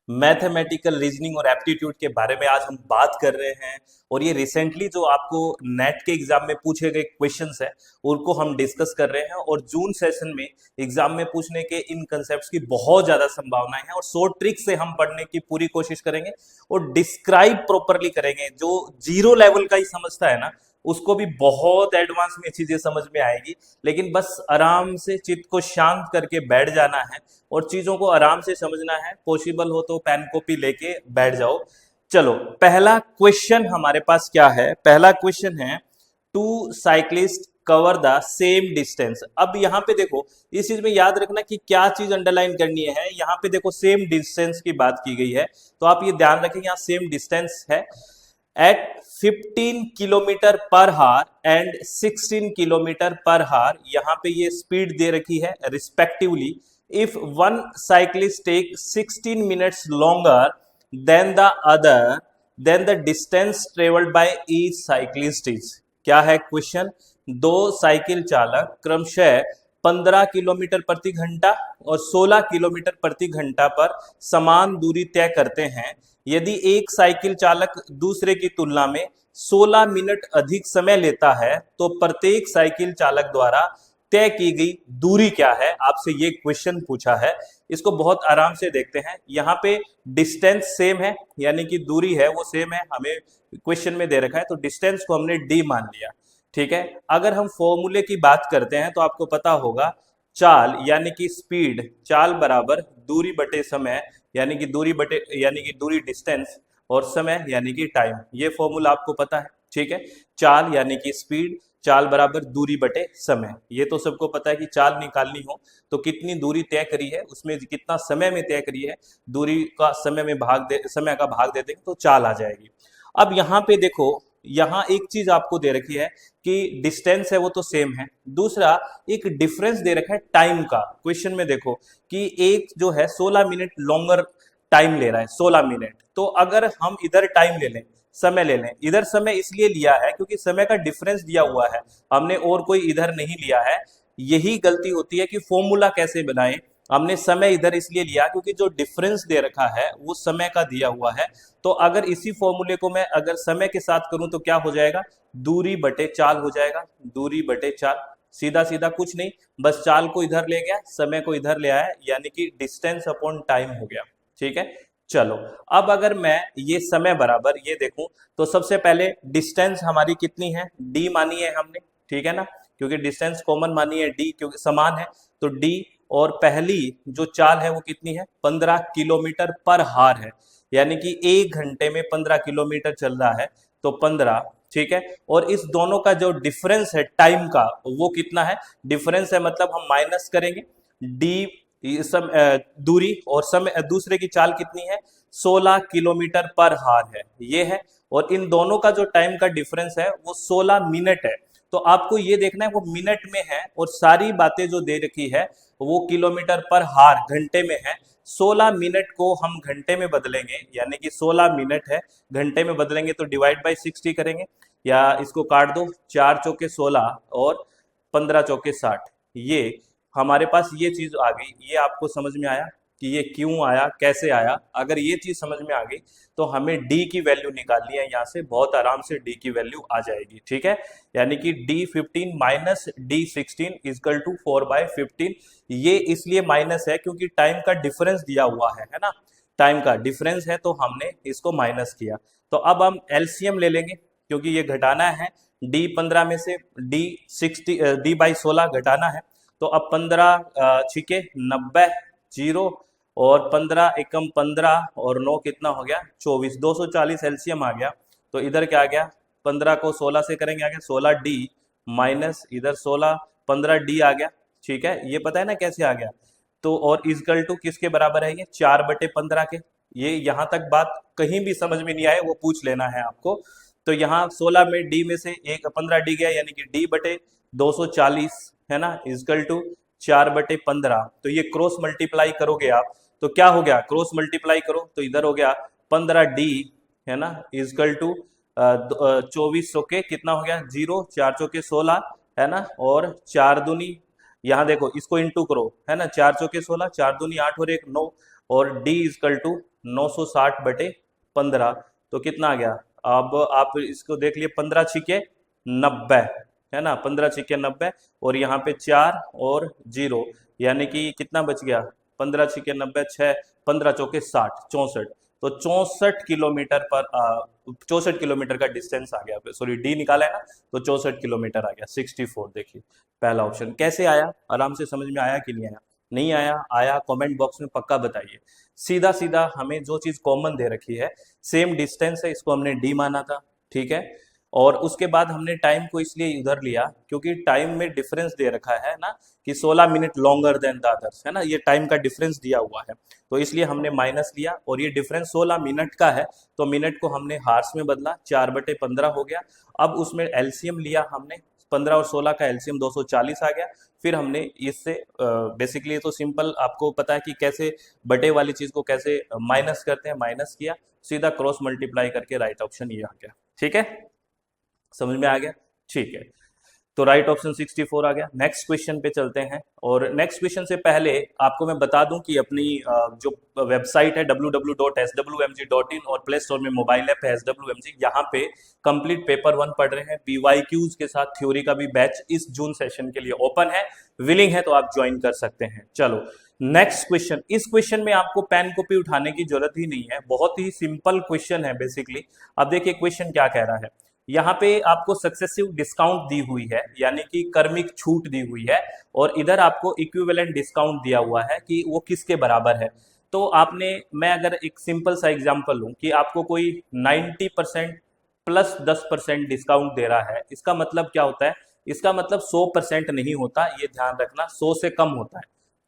Mathematical reasoning और aptitude के बारे में आज हम बात कर रहे हैं। और ये रिसेंटली जो आपको नेट के एग्जाम में पूछे गए क्वेश्चंस है उनको हम डिस्कस कर रहे हैं। और जून सेशन में एग्जाम में पूछने के इन कंसेप्ट्स की बहुत ज्यादा संभावनाएं हैं और 100 ट्रिक से हम पढ़ने की पूरी कोशिश करेंगे और डिस्क्राइब प्रॉपरली करेंगे। जो जीरो लेवल का ही समझता है ना, उसको भी बहुत एडवांस में चीजें समझ में आएगी। लेकिन बस आराम से चित्त को शांत करके बैठ जाना है और चीजों को आराम से समझना है। पॉसिबल हो तो पेन कॉपी लेके बैठ जाओ। चलो, पहला क्वेश्चन हमारे पास क्या है? पहला क्वेश्चन है, two cyclist cover the same distance. अब यहाँ पे देखो, इस चीज में याद रखना कि क्या चीज अंडरलाइन करनी है। यहाँ पे देखो सेम डिस्टेंस की बात की गई है, तो आप ये ध्यान रखें यहाँ सेम डिस्टेंस है at 15 किलोमीटर पर हार एंड 16 किलोमीटर पर हार। यहाँ पे ये स्पीड दे रखी है respectively. If one cyclist take 16 minutes longer than the other, then the distance travelled by each cyclist is. क्या है क्वेश्चन? दो साइकिल चालक क्रमशः 15 किलोमीटर प्रति घंटा और 16 किलोमीटर प्रति घंटा पर समान दूरी तय करते हैं। यदि एक साइकिल चालक दूसरे की तुलना में 16 मिनट अधिक समय लेता है तो प्रत्येक साइकिल चालक द्वारा तय की गई दूरी क्या है? आपसे ये क्वेश्चन पूछा है। इसको बहुत आराम से देखते हैं। यहाँ पे डिस्टेंस सेम है, यानी कि दूरी है वो सेम है, हमें क्वेश्चन में दे रखा है, तो डिस्टेंस को हमने डी मान लिया। ठीक है। अगर हम फॉर्मूले की बात करते हैं तो आपको पता होगा, चाल यानी कि स्पीड, चाल बराबर दूरी बटे समय, यानी कि दूरी डिस्टेंस, और समय यानी कि टाइम। ये फॉर्मूला आपको पता है। ठीक है। चाल यानी कि स्पीड, चाल बराबर दूरी बटे समय। ये तो सबको पता है कि चाल निकालनी हो तो कितनी दूरी तय करी है, उसमें कितना समय में तय करी है, दूरी का समय का भाग दे देंगे तो चाल आ जाएगी। अब यहाँ पे देखो, यहाँ एक चीज आपको दे रखी है कि डिस्टेंस है वो तो सेम है, दूसरा एक डिफरेंस दे रखा है टाइम का। क्वेश्चन में देखो कि एक जो है 16 मिनट लॉन्गर टाइम ले रहा है, 16 मिनट। तो अगर हम इधर टाइम ले लें, समय ले लें, इधर समय इसलिए लिया है क्योंकि समय का डिफरेंस दिया हुआ है, हमने और कोई इधर नहीं लिया है। यही गलती होती है कि फॉर्मूला कैसे बनाएं। हमने समय इधर इसलिए लिया क्योंकि जो डिफरेंस दे रखा है वो समय का दिया हुआ है। तो अगर इसी फॉर्मूले को मैं अगर समय के साथ करूं तो क्या हो जाएगा? दूरी बटे चाल हो जाएगा। दूरी बटे चाल, सीधा सीधा कुछ नहीं, बस चाल को इधर ले गया, समय को इधर ले आया, यानी कि डिस्टेंस अपॉन टाइम हो गया। ठीक है। चलो, अब अगर मैं ये समय बराबर ये देखूं तो सबसे पहले डिस्टेंस हमारी कितनी है? डी मानी है हमने। ठीक है ना, क्योंकि डिस्टेंस कॉमन मानी है डी, क्योंकि समान है तो डी। और पहली जो चाल है वो कितनी है? 15 किलोमीटर पर हार है, यानी कि एक घंटे में 15 किलोमीटर चल रहा है तो 15। ठीक है। और इस दोनों का जो डिफरेंस है टाइम का, वो कितना है? डिफरेंस है मतलब हम माइनस करेंगे डी दूरी, और समय दूसरे की चाल कितनी है? 16 किलोमीटर पर हार है, ये है। और इन दोनों का जो टाइम का डिफरेंस है वो 16 मिनट है। तो आपको ये देखना है वो मिनट में है, और सारी बातें जो दे रखी है वो किलोमीटर पर हार घंटे में है। 16 मिनट को हम घंटे में बदलेंगे, यानी कि 16 मिनट है, घंटे में बदलेंगे तो डिवाइड बाई 60 करेंगे, या इसको काट दो, 4 चौके 16 और 15 चौके 60। ये हमारे पास ये चीज आ गई। ये आपको समझ में आया कि ये क्यों आया, कैसे आया? अगर ये चीज समझ में आ गई तो हमें डी की वैल्यू निकालनी है, यहाँ से बहुत आराम से डी की वैल्यू आ जाएगी। ठीक है। यानी कि D15 minus D16 is equal to 4/15। ये इसलिए माइनस है क्योंकि टाइम का डिफरेंस दिया हुआ है ना, टाइम का डिफरेंस है तो हमने इसको माइनस किया। तो अब हम एलसीएम ले लेंगे क्योंकि ये घटाना है। D15 में से D/16 घटाना है, तो अब 15 छिके 90, जीरो, और 15 एकम 15 और 9 कितना हो गया? 24। 240 एलसीएम आ गया। तो इधर क्या आ गया? 15 को 16 से करेंगे, आ गया 16D माइनस इधर 16, 15D आ गया। ठीक है, ये पता है ना कैसे आ गया? तो और इजकल टू किसके बराबर है? ये 4/15 के। ये यहाँ तक बात कहीं भी समझ में नहीं आए वो पूछ लेना है आपको। तो यहाँ 16 में डी में से एक 15D गया, यानी कि D/240 है ना, इजकल टू 4/15। तो ये क्रॉस मल्टीप्लाई करोगे आप तो क्या हो गया? क्रॉस मल्टीप्लाई करो तो इधर हो गया 15D है ना, इजकल टू 24 के कितना हो गया? 0, 4 चौके 16 है ना, और 4 दूनी, यहाँ देखो इसको इंटू करो है ना, 4 चौके 16, 4 दूनी 8 और 1 9, और D इजकल टू 960/15, तो कितना आ गया? अब आप इसको देख लिए, 15×6 = 90, है ना, 15×6 = 90, और यहाँ पे 4 और 0, यानी कि कितना बच गया? 15×6 = 90, 6, 15×4 = 60, 64, तो 64 किलोमीटर का डिस्टेंस आ गया। सॉरी, डी निकाला है ना, तो 64 किलोमीटर आ गया, 64। देखिए पहला ऑप्शन कैसे आया, आराम से समझ में आया कि नहीं आया? नहीं आया? आया कमेंट बॉक्स में पक्का बताइए। सीधा सीधा हमें जो चीज कॉमन दे रखी है, सेम डिस्टेंस है, इसको हमने डी माना था, ठीक है। और उसके बाद हमने टाइम को इसलिए उधर लिया क्योंकि टाइम में डिफरेंस दे रखा है ना, कि 16 minute longer than the others, है ना, ये टाइम का डिफरेंस दिया हुआ है, तो इसलिए हमने माइनस लिया, और ये डिफरेंस 16 मिनट का है, तो मिनट को हमने हार्स में बदला, 4/15 हो गया। अब उसमें एलसीएम लिया हमने, 15 और 16 का एलसीएम 240 आ गया। फिर हमने इससे बेसिकली तो सिंपल आपको पता है कि कैसे बटे वाली चीज को कैसे माइनस करते हैं, माइनस किया, सीधा क्रॉस मल्टीप्लाई करके राइट ऑप्शन ये आ गया। ठीक है, समझ में आ गया? ठीक है, तो राइट ऑप्शन 64 आ गया। नेक्स्ट क्वेश्चन पे चलते हैं, और नेक्स्ट क्वेश्चन से पहले आपको मैं बता दूं कि अपनी जो वेबसाइट है www.swmg.in, और प्ले स्टोर में मोबाइल ऐप है SWMG, यहाँ पे कंप्लीट पेपर 1 पढ़ रहे हैं, PYQs के साथ थ्योरी का भी बैच इस जून सेशन के लिए ओपन है। विलिंग है तो आप ज्वाइन कर सकते हैं। चलो नेक्स्ट क्वेश्चन, इस क्वेश्चन में आपको पेन कॉपी उठाने की जरूरत ही नहीं है, बहुत ही सिंपल क्वेश्चन है बेसिकली। अब देखिए क्वेश्चन क्या कह रहा है, यहाँ पे आपको सक्सेसिव डिस्काउंट दी हुई है, यानी कि कर्मिक छूट दी हुई है, और इधर आपको इक्विवेलेंट डिस्काउंट दिया हुआ है कि वो किसके बराबर है। तो आपने, मैं अगर एक सिंपल सा एग्जांपल लूं कि आपको कोई 90% प्लस 10% डिस्काउंट दे रहा है, इसका मतलब क्या होता है? इसका मतलब 100% नहीं होता, ये ध्यान रखना, 100 से कम होता है।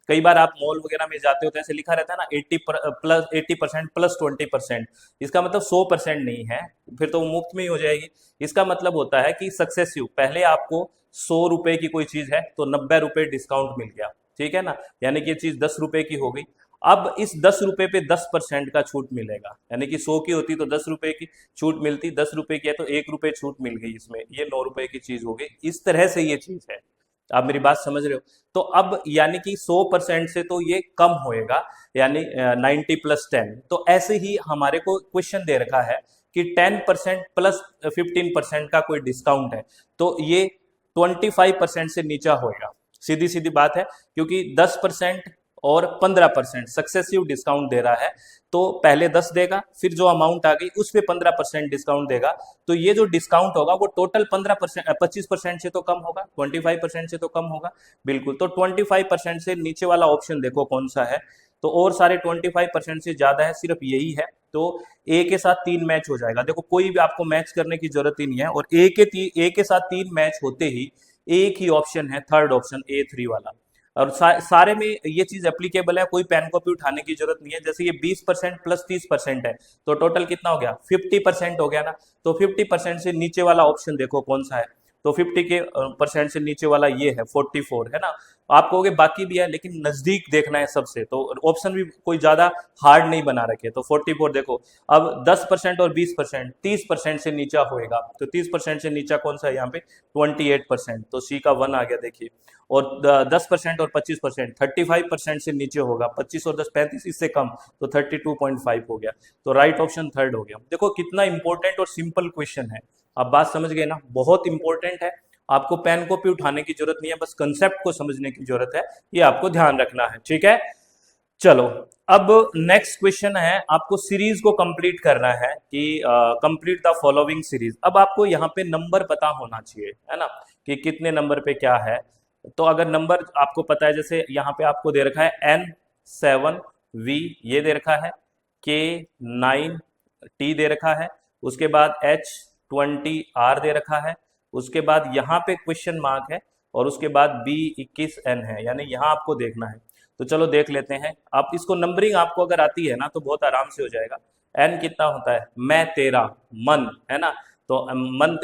कई बार आप मॉल वगैरह में जाते हो तो ऐसे लिखा रहता है ना, 80% प्लस 20%, इसका मतलब 100% नहीं है, फिर तो वो मुफ्त में ही हो जाएगी। इसका मतलब होता है कि सक्सेसिव, पहले आपको 100 रुपए की कोई चीज है तो 90 रुपए डिस्काउंट मिल गया, ठीक है ना, यानी कि ये चीज 10 रुपए की हो गई। अब इस 10 रुपए पे 10% का छूट मिलेगा, यानी कि 100 की होती तो 10 रुपए की छूट मिलती, 10 रुपए की है तो 1 रुपए छूट मिल गई, इसमें ये 9 रुपए की चीज हो गई। इस तरह से ये चीज है, आप मेरी बात समझ रहे हो? तो अब यानी कि 100% से तो ये कम होएगा, यानी 90+10, तो ऐसे ही हमारे को क्वेश्चन दे रखा है कि 10% प्लस 15% का कोई डिस्काउंट है, तो ये 25% से नीचा होएगा। सीधी सीधी बात है, क्योंकि 10% और 15% सक्सेसिव डिस्काउंट दे रहा है, तो पहले 10 देगा, फिर जो अमाउंट आ गई उस पर 15% डिस्काउंट देगा, तो ये जो डिस्काउंट होगा वो टोटल 25% से तो कम होगा, 25% से तो कम होगा, बिल्कुल। तो 25% से नीचे वाला ऑप्शन देखो कौन सा है, तो और सारे 25% से ज्यादा है, सिर्फ यही है, तो ए के साथ 3 मैच हो जाएगा। देखो कोई भी आपको मैच करने की जरूरत ही नहीं है, और ए के साथ 3 मैच होते ही एक ही ऑप्शन है, थर्ड ऑप्शन A3 वाला, और सारे में ये चीज एप्लीकेबल है, कोई पेन कॉपी उठाने की जरूरत नहीं है। जैसे ये 20% प्लस 30% है, तो टोटल कितना हो गया? 50% हो गया ना, तो 50% से नीचे वाला ऑप्शन देखो कौन सा है, तो 50% से नीचे वाला ये है 44, है ना। आप कहोगे बाकी भी है, लेकिन नजदीक देखना है सबसे, तो ऑप्शन भी कोई ज्यादा हार्ड नहीं बना रखे, तो 44 देखो। अब 10% और 20% 30% से नीचा होएगा, तो 30% से नीचा कौन सा है यहाँ पे? 28%, तो सी का 1 आ गया, देखिए। और 10% और 25% 35% से नीचे होगा, 25 और 10 35, इससे कम, तो 32.5 हो गया, तो राइट ऑप्शन थर्ड हो गया। देखो कितना इंपॉर्टेंट और सिंपल क्वेश्चन है, आप बात समझ गए ना, बहुत इंपॉर्टेंट है। आपको पेन कॉपी उठाने की जरूरत नहीं है, बस कंसेप्ट को समझने की जरूरत है, ये आपको ध्यान रखना है, ठीक है। चलो अब नेक्स्ट क्वेश्चन है, आपको सीरीज को कंप्लीट करना है कि कंप्लीट द फॉलोइंग सीरीज। अब आपको यहाँ पे नंबर पता होना चाहिए, है ना, कि कितने नंबर पे क्या है। तो अगर नंबर आपको पता है, जैसे यहाँ पे आपको दे रखा है N7V, ये दे रखा है, K9T दे रखा है, उसके बाद H20R दे रखा है, उसके बाद यहाँ पे क्वेश्चन मार्क है, और उसके बाद B21N है, यानी यहाँ आपको देखना है। तो चलो देख लेते हैं, आप इसको नंबरिंग आपको अगर आती है ना तो बहुत आराम से हो जाएगा। एन कितना होता है? मैं तेरा, मन, है ना, तो मन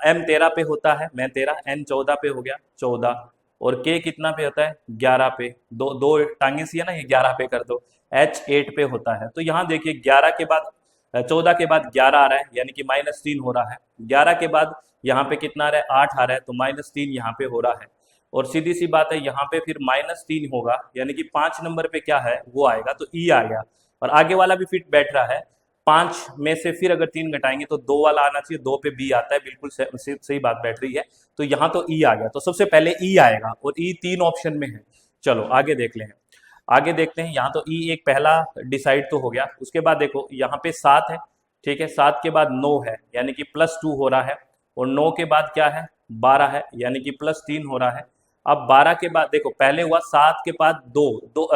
M13 पे होता है, मैं तेरा, N14 पे हो गया 14, और के कितना पे होता है? 11 पे, दो दो टांगे सी है ना, ये 11 पे कर दो। H8 पे होता है, तो यहाँ देखिए 11 के बाद 14 के बाद 11 आ रहा है, यानी कि -3 हो रहा है। 11 के बाद यहाँ पे कितना आ रहा है? 8 आ रहा है, तो -3 यहाँ पे हो रहा है। और सीधी सी बात है, यहाँ पे फिर -3 होगा, यानी कि 5 नंबर पे क्या है वो आएगा, तो ई आ गया। और आगे वाला भी फिट बैठ रहा है। 5 में से फिर अगर 3 घटाएंगे तो 2 वाला आना चाहिए, 2 पे बी आता है, बिल्कुल सही बात बैठ रही है। तो यहाँ तो ई आ गया, तो सबसे पहले ई आएगा और ई 3 ऑप्शन में है। चलो आगे देख लें, आगे देखते हैं। यहाँ तो ई एक पहला डिसाइड तो हो गया। उसके बाद देखो यहाँ पे 7 है, ठीक है, 7 के बाद 9 है यानी कि +2 हो रहा है, और 9 के बाद क्या है 12 है यानी कि +3 हो रहा है। अब 12 के बाद देखो पहले हुआ 7 के बाद 2 2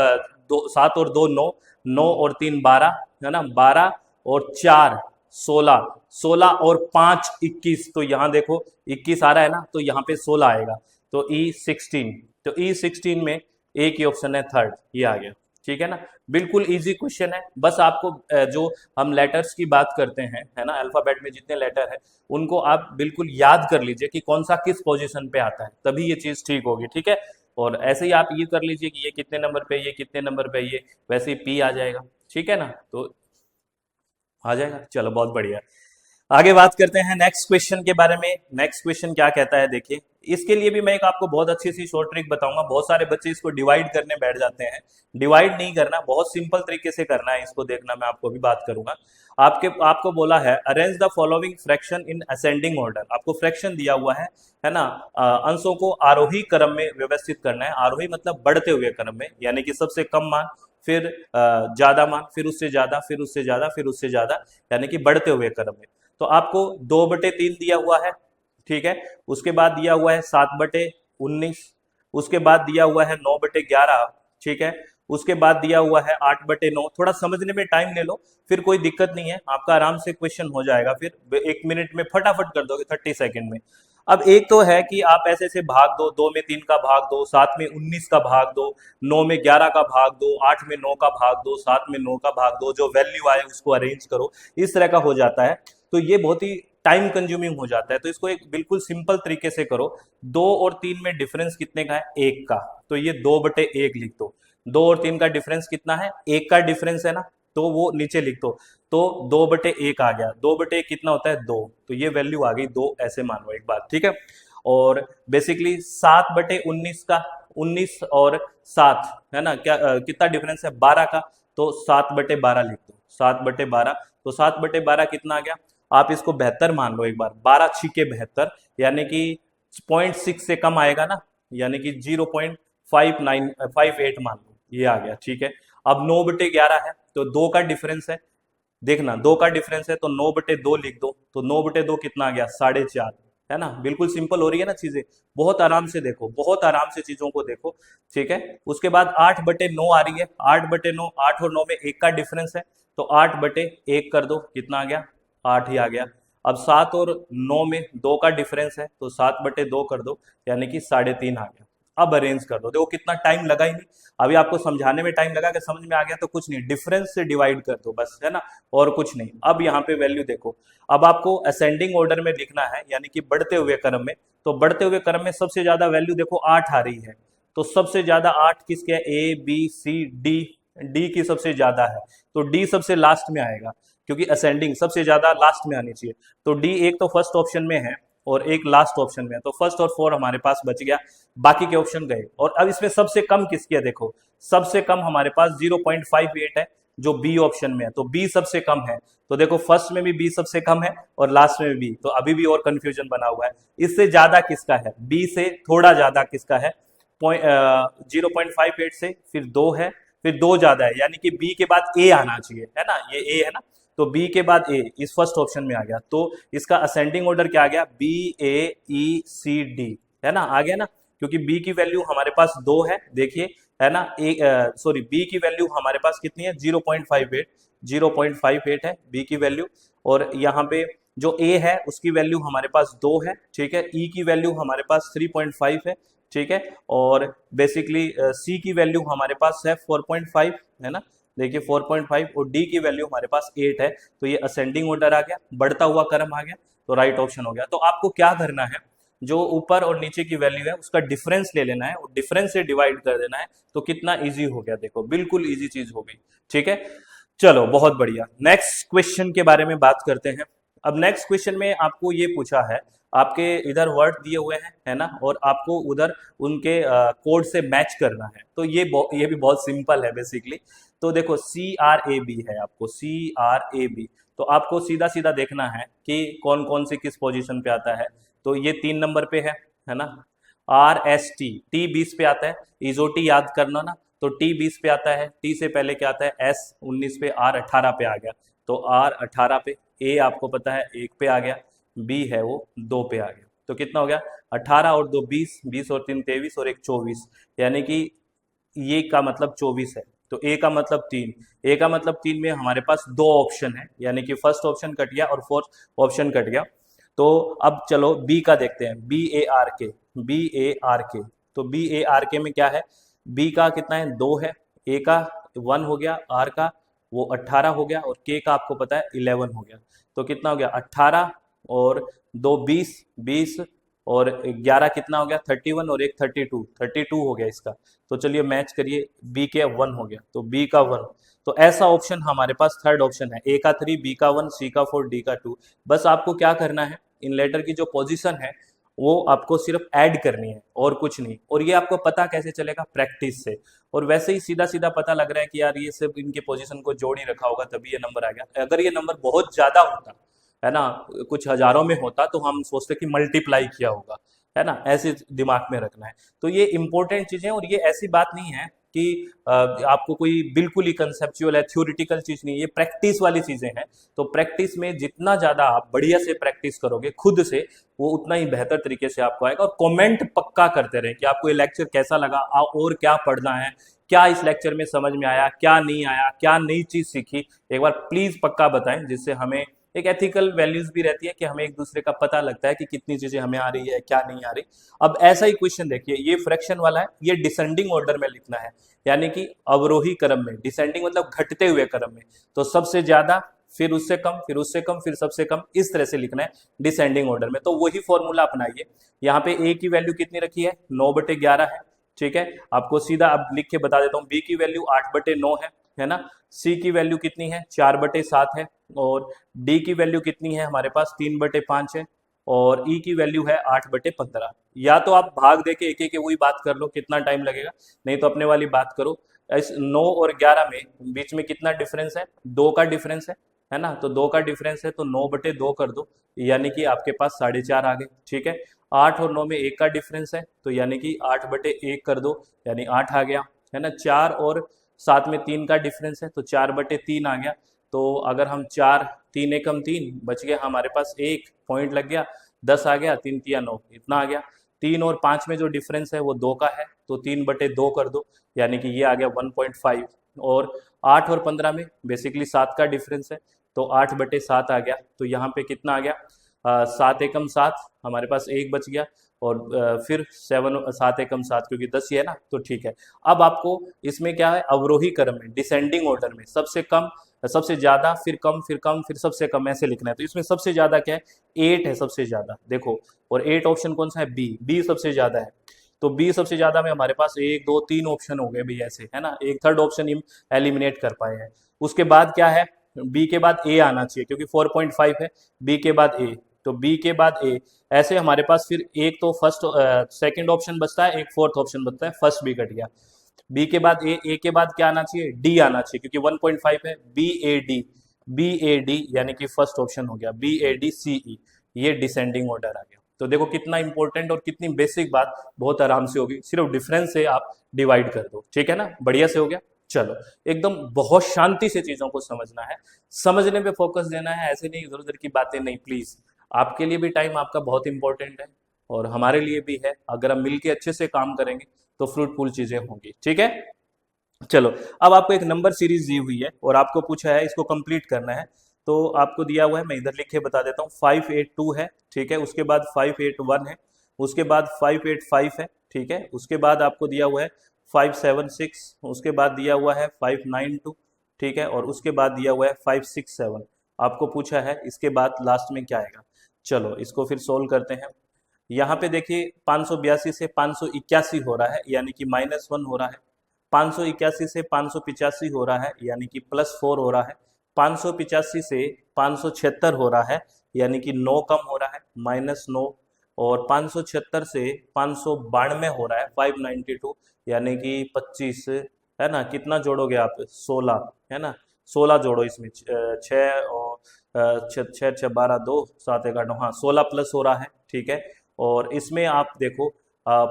7 और 2 9, 9 और 3 12 है ना, 12 और 4 16, 16 और 5 21, तो यहाँ देखो 21 आ रहा है ना, तो यहाँ पे 16 आएगा, तो E16, तो E16 में एक ही ऑप्शन है थर्ड, ये आ गया, ठीक है ना। बिल्कुल इजी क्वेश्चन है, बस आपको जो हम लेटर्स की बात करते हैं है ना, अल्फाबेट में जितने लेटर है उनको आप बिल्कुल याद कर लीजिए कि कौन सा किस पोजीशन पे आता है, तभी ये चीज ठीक होगी, ठीक है। और ऐसे ही आप ये कर लीजिए कि ये कितने नंबर पे, ये कितने नंबर पे, ये वैसे ही पी आ जाएगा, ठीक है ना, तो आ जाएगा। चलो बहुत बढ़िया, आगे बात करते हैं नेक्स्ट क्वेश्चन के बारे में। नेक्स्ट क्वेश्चन क्या कहता है देखिए, इसके लिए भी मैं एक आपको बहुत अच्छी सी शॉर्ट ट्रिक बताऊंगा। बहुत सारे बच्चे इसको डिवाइड करने बैठ जाते हैं, डिवाइड नहीं करना, बहुत सिंपल तरीके से करना है इसको, देखना मैं आपको भी बात करूंगा। आपको बोला है arrange the following fraction in ascending order, आपको फ्रैक्शन दिया हुआ है ना, अंशों को आरोही क्रम में व्यवस्थित करना है। आरोही मतलब बढ़ते हुए क्रम में, यानी कि सबसे कम मान, फिर ज्यादा मान, फिर उससे ज्यादा, फिर उससे ज्यादा, फिर उससे ज्यादा, यानी कि बढ़ते हुए क्रम में। तो आपको 2/3 दिया हुआ है, ठीक है, उसके बाद दिया हुआ है 7/19, उसके बाद दिया हुआ है 9/11, ठीक है, उसके बाद दिया हुआ है 8/9। थोड़ा समझने में टाइम ले लो, फिर कोई दिक्कत नहीं है, आपका आराम से क्वेश्चन हो जाएगा, फिर 1 मिनट में फटाफट कर दोगे, 30 सेकंड में। अब एक तो है कि आप ऐसे ऐसे भाग दो, 2 में 3 का भाग दो, 7 में 19 का भाग दो, 9 में 11 का भाग दो, 8 में 9 का भाग दो, 7 में 9 का भाग दो, जो वैल्यू आए उसको अरेंज करो, इस तरह का हो जाता है। तो ये बहुत ही टाइम कंज्यूमिंग हो जाता है, तो इसको एक बिल्कुल सिंपल तरीके से करो। 2 और 3 में डिफरेंस कितने का है, 1 का, तो ये 2/1 लिख दो। 2 और 3 का डिफरेंस कितना है, 1 का डिफरेंस है ना, तो वो नीचे लिख दो, तो 2/1 आ गया। 2/1 कितना होता है 2, तो ये वैल्यू आ गई 2, ऐसे मानो एक बात, ठीक है। और बेसिकली 7/19 का, 19 और 7 है ना, क्या कितना डिफरेंस है 12 का, तो 7/12 लिख दो, 7/12, तो 7/12 कितना आ गया, आप इसको 72 मान लो एक बार, 12 छिके 72, यानी कि 0.6 से कम आएगा ना, यानी कि 0.5958 मान लो, ये आ गया, ठीक है। अब 9/11 है, तो 2 का डिफरेंस है, देखना 2 का डिफरेंस है, तो 9/2 लिख दो, तो 9/2 कितना आ गया 4.5, है ना, बिल्कुल सिंपल हो रही है ना चीजें, बहुत आराम से देखो, बहुत आराम से चीजों को देखो, ठीक है। उसके बाद 8/9 आ रही है, 8/9, 8 और 9 में 1 का डिफरेंस है, तो 8/1 कर दो, कितना आ गया 8 ही आ गया। अब 7 और 9 में 2 का डिफरेंस है, तो 7/2 कर दो, यानी कि 3.5 आ गया। अब अरेंज कर दो, देखो कितना टाइम लगा ही नहीं, अभी आपको समझाने में टाइम लगा कि समझ में आ गया, तो कुछ नहीं, डिफरेंस से डिवाइड कर दो बस, है ना, और कुछ नहीं। अब यहाँ पे वैल्यू देखो, अब आपको असेंडिंग ऑर्डर में लिखना है, यानी कि बढ़ते हुए क्रम में, तो बढ़ते हुए क्रम में सबसे ज्यादा वैल्यू देखो 8 आ रही है, तो सबसे ज्यादा 8 किसके है, A B C D, D की सबसे ज्यादा है, तो डी सबसे लास्ट में आएगा, क्योंकि असेंडिंग सबसे ज्यादा लास्ट में आनी चाहिए, तो डी एक तो फर्स्ट ऑप्शन में है और एक लास्ट ऑप्शन में है, तो फर्स्ट और 4 हमारे पास बच गया, बाकी के ऑप्शन गए। और अब इसमें सबसे कम किसकी है, देखो सबसे कम हमारे पास 0.58 है, जो बी ऑप्शन में है, तो बी सबसे कम है, तो देखो फर्स्ट में भी बी सबसे कम है और लास्ट में भी, तो अभी भी और कंफ्यूजन बना हुआ है। इससे ज्यादा किसका है, बी से थोड़ा ज्यादा किसका है, 0.58 से फिर 2 है, फिर 2 ज्यादा है, यानी कि बी के बाद ए आना चाहिए, है ना, ये ए है ना, तो बी के बाद ए इस फर्स्ट ऑप्शन में आ गया, तो इसका असेंडिंग ऑर्डर क्या आ गया, बी ए ई सी डी, है ना, आ गया ना, क्योंकि बी की वैल्यू हमारे पास 2 है, देखिए, है ना, सॉरी बी की वैल्यू हमारे पास कितनी है 0.58 है बी की वैल्यू, और यहाँ पे जो ए है उसकी वैल्यू हमारे पास 2 है, ठीक है, ई की वैल्यू हमारे पास 3.5 है, ठीक है, और बेसिकली सी की वैल्यू हमारे पास है 4.5, है ना, देखिए 4.5, और डी की वैल्यू हमारे पास 8 है, तो ये असेंडिंग ऑर्डर आ गया, बढ़ता हुआ क्रम आ गया, तो राइट ऑप्शन हो गया। तो आपको क्या करना है, जो ऊपर और नीचे की वैल्यू है उसका डिफरेंस ले लेना है और डिफरेंस से डिवाइड कर देना है, तो कितना इजी हो गया, देखो बिल्कुल इजी चीज हो गई, ठीक है। चलो बहुत बढ़िया, नेक्स्ट क्वेश्चन के बारे में बात करते हैं। अब नेक्स्ट क्वेश्चन में आपको ये पूछा है, आपके इधर वर्ड दिए हुए हैं, है ना, और आपको उधर उनके कोड से मैच करना है। तो ये भी बहुत सिंपल है बेसिकली। तो देखो CRAB है, आपको CRAB, तो आपको सीधा सीधा देखना है कि कौन कौन से किस पोजीशन पे आता है। तो ये 3 नंबर पे है ना। RST, T 20 पे आता है, इजोटी याद करना ना, तो T 20 पे आता है, T से पहले क्या आता है, S 19 पे, R 18 पे आ गया, तो R 18 पे, A आपको पता है 1 पे आ गया, B है वो 2 पे आ गया। तो कितना हो गया, 18 और 2 20, 20 और 3 23 और 1 24, यानी कि ये का मतलब 24 है। तो ए का मतलब 3, ए का मतलब 3 में हमारे पास 2 ऑप्शन है, यानी कि फर्स्ट ऑप्शन कट गया और फोर्थ ऑप्शन कट गया। तो अब चलो बी का देखते हैं, BARK, BARK। तो BARK में क्या है, बी का कितना है, 2 है, ए का 1 हो गया, आर का वो 18 हो गया, और के का आपको पता है 11 हो गया। तो कितना हो गया, 18 और 2 20, 20 और 11 कितना हो गया, 31 और 1 32, 32 हो गया इसका। तो चलिए मैच करिए, बी के 1 हो गया, तो बी का 1। तो ऐसा ऑप्शन हमारे पास थर्ड ऑप्शन है, ए का 3, बी का 1, सी का 4, डी का 2। बस आपको क्या करना है, इन लेटर की जो पोजीशन है वो आपको सिर्फ ऐड करनी है और कुछ नहीं। और ये आपको पता कैसे चलेगा, प्रैक्टिस से। और वैसे ही सीधा सीधा पता लग रहा है कि यार ये सिर्फ इनके पोजीशन को जोड़ ही रखा होगा तभी ये नंबर आ गया। अगर ये नंबर बहुत ज्यादा होता, है ना, कुछ हजारों में होता, तो हम सोचते कि मल्टीप्लाई किया होगा, है ना, ऐसे दिमाग में रखना है। तो ये इंपॉर्टेंट चीजें, और ये ऐसी बात नहीं है कि आपको कोई बिल्कुल ही कंसेप्चुअल है, थ्योरिटिकल चीज नहीं, ये प्रैक्टिस वाली चीजें हैं। तो प्रैक्टिस में जितना ज्यादा आप बढ़िया से प्रैक्टिस करोगे खुद से, वो उतना ही बेहतर तरीके से आपको आएगा। और कमेंट पक्का करते रहें कि आपको ये लेक्चर कैसा लगा, और क्या पढ़ना है, क्या इस लेक्चर में समझ में आया, क्या नहीं आया, क्या नई चीज सीखी, एक बार प्लीज पक्का बताएं, जिससे हमें एक एथिकल वैल्यूज भी रहती है कि हमें एक दूसरे का पता लगता है कि कितनी चीजें हमें आ रही है, क्या नहीं आ रही। अब ऐसा ही क्वेश्चन देखिए, ये फ्रैक्शन वाला है, ये डिसेंडिंग ऑर्डर में लिखना है, यानी कि अवरोही क्रम में, डिसेंडिंग मतलब घटते हुए क्रम में। तो सबसे ज्यादा, फिर उससे कम, फिर उससे कम, फिर सबसे कम, इस तरह से लिखना है डिसेंडिंग ऑर्डर में। तो वही फॉर्मूला अपनाइए। यहाँ पे ए की वैल्यू कितनी रखी है, 9/11 है, ठीक है। आपको सीधा अब लिख के बता देता हूँ, बी की वैल्यू 8/9 है ना। सी की वैल्यू कितनी है, 4/7 है, और डी की वैल्यू कितनी है हमारे पास, 3/5 है, और ई की वैल्यू है 8/15। या तो आप भाग दे के एक एक वही बात कर लो, कितना टाइम लगेगा, नहीं तो अपने वाली बात करो। इस 9 और 11 में बीच में कितना डिफरेंस है, 2 का डिफरेंस है ना। तो 2 का डिफरेंस है, तो 9/2 कर दो, यानी कि आपके पास 4.5 आ गए, ठीक है। 8 और 9 में 1 का डिफरेंस है, तो यानी कि 8/1 कर दो, यानी 8 आ गया, है ना। 4 और 7 में 3 का डिफरेंस है, तो 4/3 आ गया। तो अगर हम 4, 3 एकम 3 बच गया हमारे पास, 1 पॉइंट लग गया, 10 आ गया, 3 तिया 9, इतना आ गया। 3 और 5 में जो डिफरेंस है वो 2 का है, तो 3/2 कर दो, यानी कि ये आ गया 1.5। और 8 और 15 में बेसिकली 7 का डिफरेंस है, तो 8/7 आ गया। तो यहाँ पे कितना आ गया, 7 एकम 7, हमारे पास 1 बच गया, और फिर 7 एकम 7, क्योंकि 10 ही है ना, तो ठीक है। अब आपको इसमें क्या है, अवरोही क्रम में, डिसेंडिंग ऑर्डर में, सबसे कम, सबसे ज्यादा, फिर कम, फिर कम, फिर सबसे कम, ऐसे लिखना है। तो इसमें सबसे ज्यादा क्या है, 8 है सबसे ज्यादा, देखो। और 8 ऑप्शन कौन सा है, बी सबसे ज्यादा है। तो बी सबसे ज्यादा में हमारे पास 1 2 3 ऑप्शन हो गए भाई, ऐसे, है ना। एक थर्ड ऑप्शन हम एलिमिनेट कर पाए हैं। उसके बाद क्या है, बी के बाद ए आना चाहिए, क्योंकि 4.5 है, बी के बाद ए, तो बी के बाद ए। ऐसे हमारे पास फिर एक तो फर्स्ट सेकंड ऑप्शन बचता है, एक फोर्थ ऑप्शन बचता है, फर्स्ट बी कट गया। बी के बाद ए के बाद क्या आना चाहिए, डी आना चाहिए, क्योंकि 1.5 है, बी ए डी, यानी कि फर्स्ट ऑप्शन हो गया, BADCE। ये डिसेंडिंग ऑर्डर आ गया। तो देखो कितना इंपॉर्टेंट और कितनी बेसिक बात, बहुत आराम से होगी, सिर्फ डिफरेंस से आप डिवाइड कर दो, ठीक है ना, बढ़िया से हो गया। चलो, एकदम बहुत शांति से चीजों को समझना है, समझने पे फोकस देना है, ऐसे नहीं इधर उधर की बातें नहीं, प्लीज। आपके लिए भी टाइम आपका बहुत इंपॉर्टेंट है, और हमारे लिए भी है। अगर हम मिलके अच्छे से काम करेंगे तो फ्रूटफुल चीजें होंगी, ठीक है। चलो, अब आपको एक नंबर सीरीज दी हुई है और आपको पूछा है इसको कंप्लीट करना है। तो आपको दिया हुआ है, मैं इधर लिख के बता देता हूँ, 582 है, ठीक है। उसके बाद 581 है, उसके बाद 585 है, ठीक है। उसके बाद आपको दिया हुआ है 576, उसके बाद दिया हुआ है 592, ठीक है। और उसके बाद दिया हुआ है 567। आपको पूछा है इसके बाद लास्ट में क्या आएगा। चलो इसको फिर सोल्व करते हैं। यहाँ पे देखिए 582 से 581 हो रहा है, यानी कि -1 हो रहा है। 581 से 585 हो रहा है, यानी कि +4 हो रहा है। 585 से 576 हो रहा है, यानी कि 9 कम हो रहा है, -9। और 576 से 592 हो रहा है, 592, यानी कि 25, है ना। कितना जोड़ोगे आप? 16, है ना। 16 जोड़ो इसमें, 6 और 6 6 12 2 7 1 8 9, हाँ 16 प्लस हो रहा है, ठीक है। और इसमें आप देखो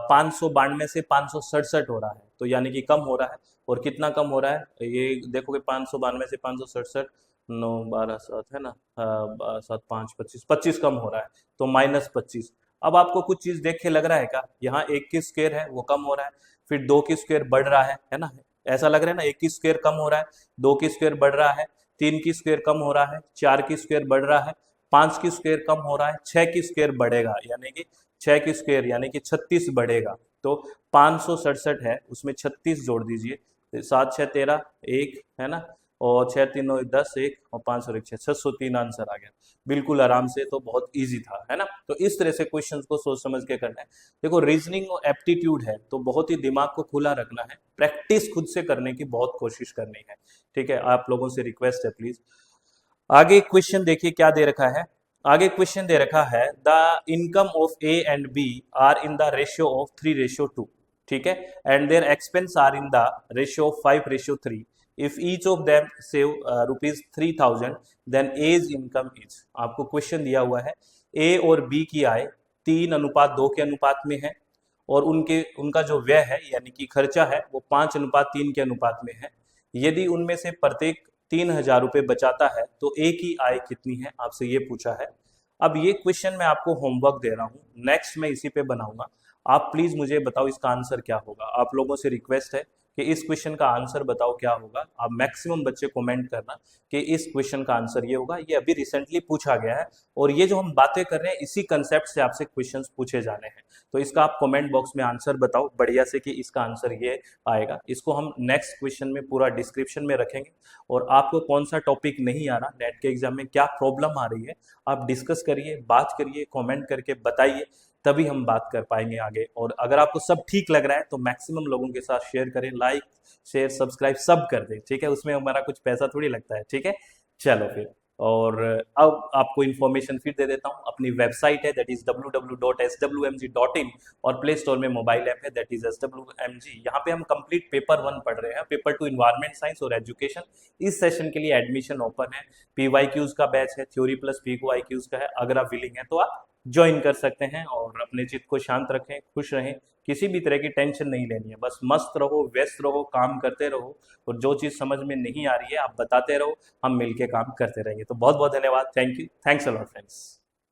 592 से 567 हो रहा है, तो यानी कि कम हो रहा है। और कितना कम हो रहा है ये देखोगे, 592 से 567, 9 12 7, है ना, 7 5 25, 25 कम हो रहा है, तो -25। अब आपको कुछ चीज देख के लग रहा है क्या? यहाँ 1 की स्क्वायर है वो कम हो रहा है, फिर 2 की स्क्वायर बढ़ रहा है ना। ऐसा लग रहा है ना, 1 की स्क्वायर कम हो रहा है, 2 की स्क्वायर बढ़ रहा है, 3 की स्क्वायर कम हो रहा है, 4 की स्क्वायर बढ़ रहा है, 5 की स्क्वायर कम हो रहा है, 6 की स्क्वायर बढ़ेगा, यानी कि 6 की स्क्वायर यानी कि 36 बढ़ेगा। तो 567 है, उसमें 36 जोड़ दीजिए, 7 6 13, 1, है ना। और 6 3 9 10, 1 और 5 और 1 6, 603 आंसर आ गया, बिल्कुल आराम से। तो बहुत इजी था, है ना। तो इस तरह से क्वेश्चंस को सोच समझ के करना है। देखो रीजनिंग और एप्टीट्यूड है तो बहुत ही दिमाग को खुला रखना है, प्रैक्टिस खुद से करने की बहुत कोशिश करनी है, ठीक है। आप लोगों से रिक्वेस्ट है प्लीज। आगे क्वेश्चन देखिए क्या दे रखा है। आगे क्वेश्चन दे रखा है, the income of A and B are in the ratio of 3:2, ठीक है, and their expense are in the ratio of 5:3। If each of them save ₹3000, then A's income is. आपको क्वेश्चन दिया हुआ है, ए और बी की आय 3:2 के अनुपात में है, और उनका जो व्यय है यानी कि खर्चा है वो 5:3 के अनुपात में है। यदि उनमें से प्रत्येक 3,000 रुपये बचाता है तो ए की आय कितनी है, आपसे ये पूछा है। अब ये क्वेश्चन मैं आपको होमवर्क दे रहा हूँ, नेक्स्ट मैं इसी पे बनाऊंगा। आप प्लीज मुझे बताओ इसका आंसर क्या होगा। आप लोगों से रिक्वेस्ट है कि इस क्वेश्चन का आंसर बताओ क्या होगा। आप मैक्सिमम बच्चे कमेंट करना कि इस क्वेश्चन का आंसर ये होगा। ये अभी रिसेंटली पूछा गया है, और ये जो हम बातें कर रहे हैं इसी कंसेप्ट से आपसे क्वेश्चंस पूछे जाने हैं। तो इसका आप कमेंट बॉक्स में आंसर बताओ बढ़िया से कि इसका आंसर ये आएगा। इसको हम नेक्स्ट क्वेश्चन में पूरा डिस्क्रिप्शन में रखेंगे। और आपको कौन सा टॉपिक नहीं आ रहा, नेट के एग्जाम में क्या प्रॉब्लम आ रही है, आप डिस्कस करिए, बात करिए, कमेंट करके बताइए, तभी हम बात कर पाएंगे आगे। और अगर आपको सब ठीक लग रहा है तो मैक्सिमम लोगों के साथ शेयर करें, लाइक शेयर सब्सक्राइब सब कर दें, ठीक है। उसमें हमारा कुछ पैसा थोड़ी लगता है, ठीक है। चलो फिर, और अब आपको इन्फॉर्मेशन फिर दे देता हूँ। अपनी वेबसाइट है दैट इज www.swmg.in, और प्ले स्टोर में मोबाइल ऐप है दैट इज SWMG। यहाँ पे हम कंप्लीट पेपर 1 पढ़ रहे हैं, पेपर 2 इन्वायरमेंट साइंस और एजुकेशन। इस सेशन के लिए एडमिशन ओपन है। PYQs का बैच है, थ्योरी प्लस PQIQs का है। अगर आप विलिंग है तो आप ज्वाइन कर सकते हैं। और अपने चित्त को शांत रखें, खुश रहें, किसी भी तरह की टेंशन नहीं लेनी है, बस मस्त रहो, व्यस्त रहो, काम करते रहो, और जो चीज़ समझ में नहीं आ रही है आप बताते रहो, हम मिलके काम करते रहेंगे। तो बहुत बहुत धन्यवाद, thank you, thanks a lot friends.